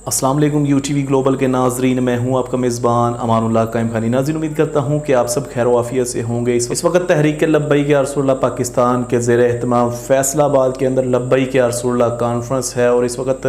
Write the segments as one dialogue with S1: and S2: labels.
S1: अस्सलाम वालेकुम UTV global के नाजरीन, मैं हूं आपका मेज़बान अमान उल्लाह कायम खानी। नाज़रीन, उम्मीद करता हूं कि आप सब खैर वाफियत से होंगे। इस वक्त तहरीक लब्बैक या रसूलुल्लाह पाकिस्तान के ज़ेर एहतमाम फैसलाबाद के अंदर लब्बैक या रसूलुल्लाह कॉन्फ्रेंस है और इस वक्त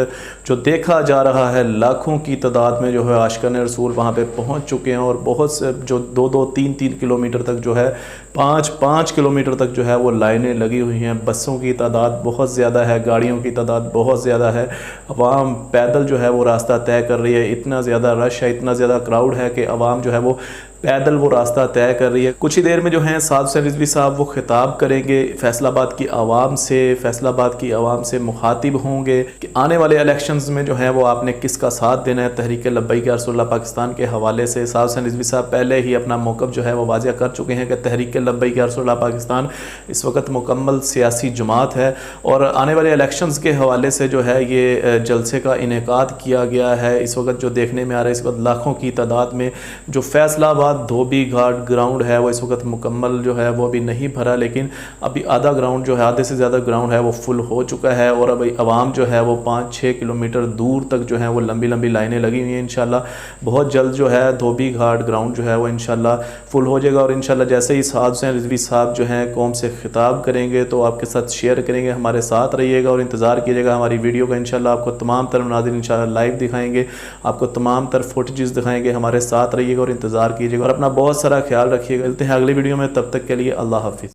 S1: जो देखा जा रहा है लाखों की तादाद में जो है आशिकान रसूल वहाँ पर पहुँच चुके हैं और बहुत से जो 2-3 किलोमीटर तक जो है 5 किलोमीटर तक जो है वो लाइनें लगी हुई हैं। बसों की तादाद बहुत ज़्यादा है, गाड़ियों की तादाद बहुत ज़्यादा है, अवाम पैदल जो है वो रास्ता तय कर रही है। इतना ज़्यादा रश है, इतना ज़्यादा क्राउड है कि अवाम जो है वो पैदल वो रास्ता तय कर रही है। कुछ ही देर में जो हैं साद हुसैन रिजवी साहब वो खिताब करेंगे फैसलाबाद की आवाम से, फैसलाबाद की आवाम से मुखातिब होंगे कि आने वाले इलेक्शंस में जो है वो आपने किसका साथ देना है। तहरीक लब्बैक या रसूलुल्लाह पाकिस्तान के हवाले से साद हुसैन रिजवी साहब पहले ही अपना मौक़िफ़ जो है वो वाज़िया कर चुके हैं कि तहरीक लब्बैक या रसूलुल्लाह पाकिस्तान इस वक्त मुकम्मल सियासी जमात है और आने वाले इलेक्शंस के हवाले से जो है ये जलसे का इनेकाद किया गया है। इस वक्त जो देखने में आ रहा है, इस वक्त लाखों की तादाद में जो फैसलाबाद धोबी घाट ग्राउंड है वो इस वक्त मुकम्मल जो है वो अभी नहीं भरा, लेकिन अभी आधा ग्राउंड जो है, आधे से ज़्यादा ग्राउंड है वो फुल हो चुका है और अभी आवाम जो है वो 5-6 किलोमीटर दूर तक जो है वो लंबी लंबी लाइनें लगी हुई हैं। इंशाल्लाह बहुत जल्द जो है धोबी घाट ग्राउंड जो है वो इंशाल्लाह फुल हो जाएगा और इंशाल्लाह जैसे ही साद हुसैन रिजवी साहब जो हैं कौम से खिताब करेंगे तो आपके साथ शेयर करेंगे। हमारे साथ रहिएगा और इंतज़ार कीजिएगा हमारी वीडियो का। इंशाल्लाह आपको तमाम तर मनाज़िर इंशाल्लाह लाइव दिखाएंगे, आपको तमाम तर फुटेजेस दिखाएंगे। हमारे साथ रहिएगा और इंतज़ार कीजिएगा और अपना बहुत सारा ख्याल रखिएगा। मिलते हैं अगली वीडियो में, तब तक के लिए अल्लाह हाफिज़।